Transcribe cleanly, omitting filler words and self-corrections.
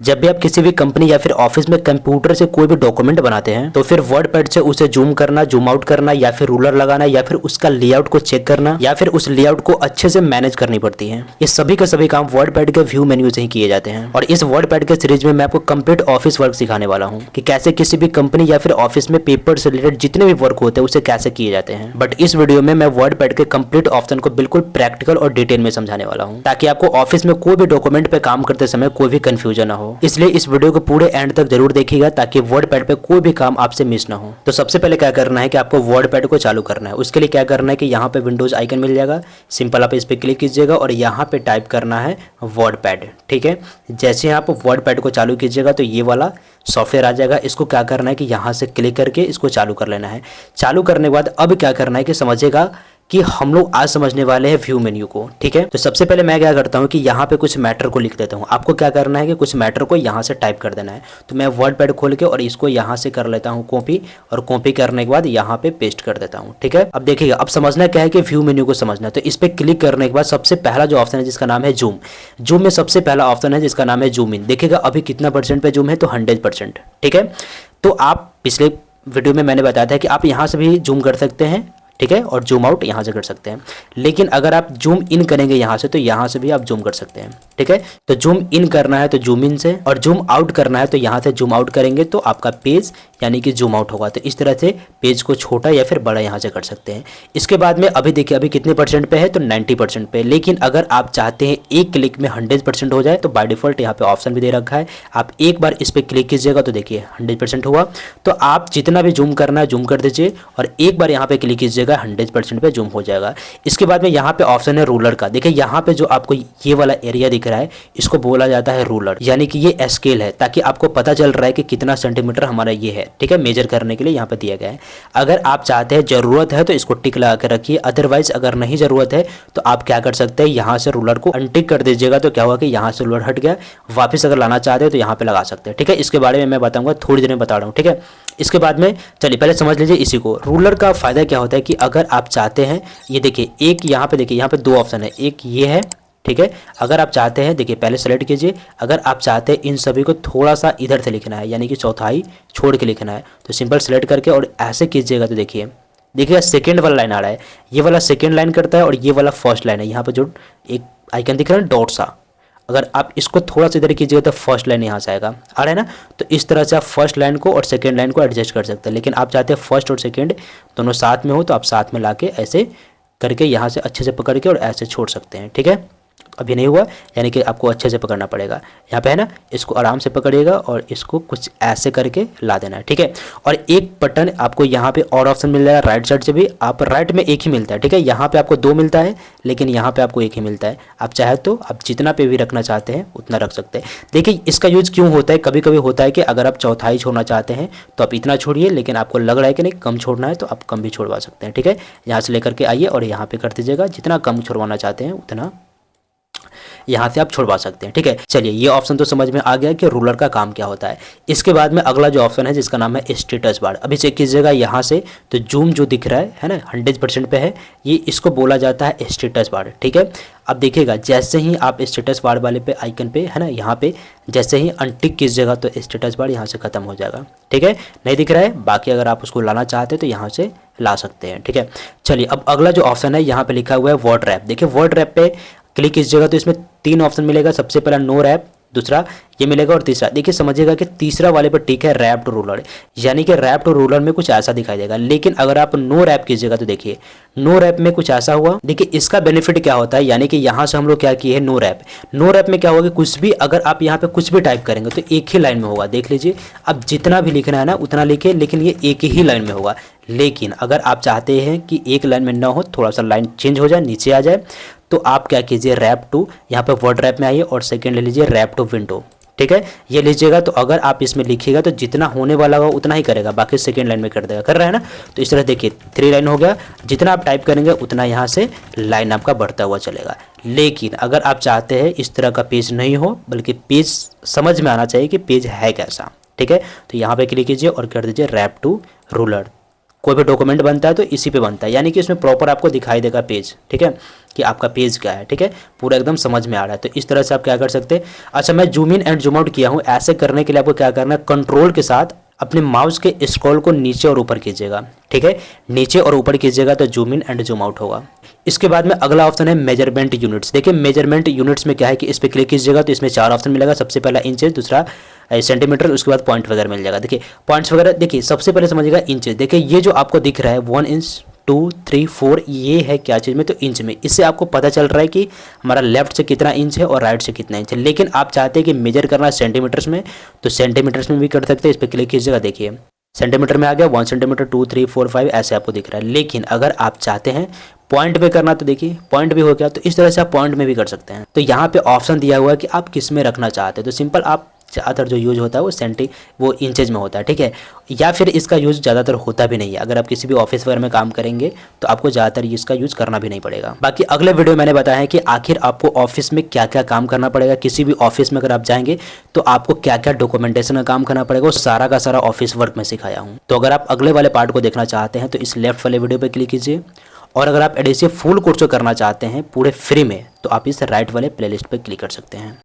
जब भी आप किसी भी कंपनी या फिर ऑफिस में कंप्यूटर से कोई भी डॉक्यूमेंट बनाते हैं तो फिर वर्ड पैड से उसे जूम करना, जूम आउट करना या फिर रूलर लगाना या फिर उसका लेआउट को चेक करना या फिर उस लेआउट को अच्छे से मैनेज करनी पड़ती है। ये सभी के सभी काम वर्ड पैड के व्यू मेन्यू से ही किए जाते हैं। और इस वर्ड पैड के सीरीज में मैं आपको कंप्लीट ऑफिस वर्क सिखाने वाला हूँ कि कैसे किसी भी कंपनी या फिर ऑफिस में पेपर से रिलेटेड जितने भी वर्क होते हैं उसे कैसे किए जाते हैं। बट इस वीडियो में मैं वर्ड पैड के कंप्लीट ऑप्शन को बिल्कुल प्रैक्टिकल और डिटेल में समझाने वाला हूँ ताकि आपको ऑफिस में कोई भी डॉक्यूमेंट पे काम करते समय कोई भी कंफ्यूजन ना हो। इसलिए इस वीडियो को पूरे एंड तक जरूर देखिएगा ताकि वर्ड पैड पे कोई भी काम आपसे मिस ना हो। तो सबसे पहले क्या करना है कि आपको वर्ड पैड को चालू करना है। उसके लिए क्या करना है कि यहाँ पे विंडोज आइकन मिल जाएगा, सिंपल आप इस पे क्लिक कीजिएगा और यहाँ पे टाइप करना है वर्ड पैड। ठीक है, जैसे ही आप वर्ड पैड को चालू कीजिएगा तो ये वाला सॉफ्टवेयर आ जाएगा। इसको क्या करना है कि यहाँ से क्लिक करके इसको चालू कर लेना है। चालू करने के बाद अब क्या करना है कि समझिएगा कि हम लोग आज समझने वाले हैं व्यू मेन्यू को। ठीक है, तो सबसे पहले मैं क्या करता हूँ कि यहाँ पे कुछ मैटर को लिख देता हूँ। आपको क्या करना है कि कुछ मैटर को यहाँ से टाइप कर देना है। तो मैं वर्ड पैड खोल के और इसको यहाँ से कर लेता हूँ कॉपी, और कॉपी करने के बाद यहाँ पे पेस्ट कर देता हूँ। ठीक है, अब देखिएगा, अब समझना क्या है कि व्यू मेन्यू को समझना है। तो इस पर क्लिक करने के बाद सबसे पहला जो ऑप्शन है जिसका नाम है जूम, जूम में सबसे पहला ऑप्शन है जिसका नाम है जूम इन। देखिएगा अभी कितना परसेंट पे जूम है, तो 100%। ठीक है, तो आप पिछले वीडियो में मैंने बताया था कि आप यहाँ से भी जूम कर सकते हैं। ठीक है, और जूम आउट यहाँ से कर सकते हैं। लेकिन अगर आप जूम इन करेंगे यहाँ से तो यहाँ से भी आप जूम कर सकते हैं। ठीक है, तो जूम इन करना है तो जूम इन से, और जूम आउट करना है तो यहाँ से जूम आउट करेंगे तो आपका पेज यानी कि जूम आउट होगा। तो इस तरह से पेज को छोटा या फिर बड़ा यहाँ से कर सकते हैं। इसके बाद में अभी देखिए अभी कितने परसेंट पे है, तो 90% पे। लेकिन अगर आप चाहते हैं एक क्लिक में 100% हो जाए तो बाय डिफॉल्ट यहाँ पे ऑप्शन भी दे रखा है। आप एक बार इस पर क्लिक कीजिएगा तो देखिए 100% हुआ। तो आप जितना भी जूम करना है जूम कर दीजिए और एक बार यहाँ पे क्लिक कीजिएगा 100% पे जूम हो जाएगा। इसके बाद में यहाँ पे ऑप्शन है रूलर का। देखिए यहाँ पे जो आपको ये वाला एरिया दिख रहा है इसको बोला जाता है रूलर, यानी कि ये स्केल है ताकि आपको पता चल रहा है कि कितना सेंटीमीटर हमारा ये है। ठीक है, मेजर करने के लिए यहाँ पे दिया गया है। अगर आप चाहते हैं जरूरत है तो इसको टिक लगा कर रखिए, अदरवाइज अगर नहीं जरूरत है तो आप क्या कर सकते हैं, यहाँ से रूलर को अनटिक कर दीजिएगा। तो क्या हुआ कि यहाँ से रूलर हट गया, वापस अगर लाना चाहते हैं तो यहाँ पे लगा सकते हैं। ठीक है, इसके बारे में मैं बताऊंगा, थोड़ी देर में बता रहा हूँ। ठीक है, इसके बाद में चलिए पहले समझ लीजिए इसी को। रूलर का फायदा क्या होता है कि अगर आप चाहते हैं, ये देखिए एक यहाँ पे देखिए यहाँ पे दो ऑप्शन है, एक ये है। ठीक है, अगर आप चाहते हैं, देखिए पहले सेलेक्ट कीजिए, अगर आप चाहते हैं इन सभी को थोड़ा सा इधर से लिखना है यानी कि चौथाई छोड़ के लिखना है तो सिंपल सेलेक्ट करके और ऐसे कीजिएगा तो देखिएगा सेकेंड वाला लाइन आ रहा है, ये वाला सेकेंड लाइन करता है और ये वाला फर्स्ट लाइन है। यहाँ पर जो एक आइकन दिख रहा है डॉट सा, अगर आप इसको थोड़ा सा इधर कीजिएगा तो फर्स्ट लाइन यहाँ से आएगा, आ रहा है ना। तो इस तरह से आप फर्स्ट लाइन को और सेकेंड लाइन को एडजस्ट कर सकते हैं। लेकिन आप चाहते हैं फर्स्ट और सेकेंड दोनों साथ में हो तो आप साथ में ला के ऐसे करके यहाँ से अच्छे से पकड़ के और ऐसे छोड़ सकते हैं। ठीक है, अभी नहीं हुआ यानी कि आपको अच्छे से पकड़ना पड़ेगा। यहाँ पे है ना, इसको आराम से पकड़िएगा और इसको कुछ ऐसे करके ला देना है। ठीक है, और एक बटन आपको यहाँ पे और ऑप्शन मिल जाएगा राइट साइड से भी। आप राइट में एक ही मिलता है, ठीक है, यहाँ पे आपको दो मिलता है लेकिन यहाँ पे आपको एक ही मिलता है। आप चाहे तो आप जितना पे भी रखना चाहते हैं उतना रख सकते हैं। देखिए इसका यूज क्यों होता है, कभी कभी होता है कि अगर आप चौथाई छोड़ना चाहते हैं तो आप इतना छोड़िए, लेकिन आपको लग रहा है कि नहीं कम छोड़ना है तो आप कम भी छोड़वा सकते हैं। ठीक है, यहाँ से लेकर के आइए और यहाँ पे कर दीजिएगा, जितना कम छोड़वाना चाहते हैं उतना यहाँ से आप छुड़वा सकते हैं। ठीक है, चलिए ये ऑप्शन तो समझ में आ गया कि रूलर का काम क्या होता है। इसके बाद में अगला जो ऑप्शन है जिसका नाम है स्टेटस बार। अभी चेक कीजिएगा यहाँ से, तो जूम जो दिख रहा है ना 100% पे है, ये इसको बोला जाता है स्टेटस बार। ठीक है, अब देखिएगा जैसे ही आप स्टेटस बार वाले पे आइकन पे है ना, यहाँ पे जैसे ही अनटिक कीजिएगा तो स्टेटस बार यहाँ से खत्म हो जाएगा। ठीक है, नहीं दिख रहा है, बाकी अगर आप उसको लाना चाहते हैं तो यहाँ से ला सकते हैं। ठीक है, चलिए अब अगला जो ऑप्शन है यहाँ पे लिखा हुआ है वर्ड रैप। देखिए वर्ड रैप पे क्लिक कीजिएगा तो इसमें तीन ऑप्शन मिलेगा। सबसे पहला नो रैप, दूसरा ये मिलेगा और तीसरा देखिए समझिएगा कि तीसरा वाले पर टिक है रैप टू रूलर, यानी कि रैप टू रूलर में कुछ ऐसा दिखाई देगा। लेकिन अगर आप नो रैप कीजिएगा तो देखिए नो रैप में कुछ ऐसा हुआ। देखिए इसका बेनिफिट क्या होता है, यानी कि यहाँ से हम लोग क्या किए हैं नो रैप। नो रैप में क्या होगा, कुछ भी अगर आप यहाँ पे कुछ भी टाइप करेंगे तो एक ही लाइन में होगा। देख लीजिए, अब जितना भी लिखना है ना उतना लिखिए, लेकिन ये एक ही लाइन में होगा। लेकिन अगर आप चाहते हैं कि एक लाइन में ना हो, थोड़ा सा लाइन चेंज हो जाए, नीचे आ जाए, तो आप क्या कीजिए रैप टू, यहाँ पे वर्ड रैप में आइए और सेकंड ले लीजिए रैप टू विंडो। ठीक है, ये लीजिएगा तो अगर आप इसमें लिखिएगा तो जितना होने वाला होगा उतना ही करेगा, बाकी सेकंड लाइन में कर देगा। कर रहा है ना, तो इस तरह देखिए 3 लाइन हो गया, जितना आप टाइप करेंगे उतना यहाँ से लाइन आपका बढ़ता हुआ चलेगा। लेकिन अगर आप चाहते हैं इस तरह का पेज नहीं हो, बल्कि पेज समझ में आना चाहिए कि पेज है कैसा। ठीक है, तो यहाँ पे क्लिक कीजिए और कर दीजिए रैप टू रूलर। कोई भी डॉक्यूमेंट बनता है तो इसी पे बनता है, यानी कि इसमें प्रॉपर आपको दिखाई देगा पेज, ठीक है, कि आपका पेज क्या है, ठीक है, पूरा एकदम समझ में आ रहा है। तो इस तरह से आप क्या कर सकते हैं। अच्छा, मैं zoom in and zoom out किया हूँ, ऐसे करने के लिए आपको क्या करना है, कंट्रोल के साथ अपने माउस के स्क्रॉल को नीचे और ऊपर कीजिएगा, ठीक है, नीचे और ऊपर कीजिएगा तो zoom in and zoom out होगा। इसके बाद में अगला ऑप्शन है मेजरमेंट यूनिट्स। देखिए मेजरमेंट यूनिट्स में क्या है कि इस पर क्लिक कीजिएगा तो इसमें 4 ऑप्शन मिलेगा। सबसे पहला इंचेस, दूसरा सेंटीमीटर, उसके बाद पॉइंट वगैरह मिल जाएगा। देखिए पॉइंट्स वगैरह, देखिए सबसे पहले समझिएगा इंचेस। देखिए ये जो आपको दिख रहा है 1 इंच 2 3 4, ये है क्या चीज़ में, तो इंच में। इससे आपको पता चल रहा है कि हमारा लेफ्ट से कितना इंच है और राइट से कितना इंच है। लेकिन आप चाहते हैं कि मेजर करना सेंटीमीटर्स में, तो सेंटीमीटर्स में भी कर सकते हैं। इस पर क्लिक कीजिएगा, देखिए सेंटीमीटर में आ गया 1 सेंटीमीटर 2 3 4 5 ऐसे आपको दिख रहा है। लेकिन अगर आप चाहते हैं पॉइंट पे करना तो देखिए पॉइंट भी हो गया, तो इस तरह से आप पॉइंट में भी कर सकते हैं। तो यहाँ पे ऑप्शन दिया हुआ है कि आप किस में रखना चाहते हैं। तो सिंपल आप ज़्यादातर जो यूज़ होता है वो इंचेज में होता है, ठीक है, या फिर इसका यूज़ ज़्यादातर होता भी नहीं है। अगर आप किसी भी ऑफिस वगैरह में काम करेंगे तो आपको ज़्यादातर इसका यूज़ करना भी नहीं पड़ेगा। बाकी अगले वीडियो मैंने बताया है कि आखिर आपको ऑफिस में क्या क्या काम करना पड़ेगा। किसी भी ऑफिस में अगर आप जाएंगे तो आपको क्या क्या डॉक्यूमेंटेशन का काम करना पड़ेगा, वो सारा का सारा ऑफिस वर्क में सिखाया हूँ। तो अगर आप अगले वाले पार्ट को देखना चाहते हैं तो इस लेफ्ट वाले वीडियो पर क्लिक कीजिए, और अगर आप एडिसिव फुल कोर्स को करना चाहते हैं पूरे फ्री में तो आप इस राइट वाले प्लेलिस्ट पर क्लिक कर सकते हैं।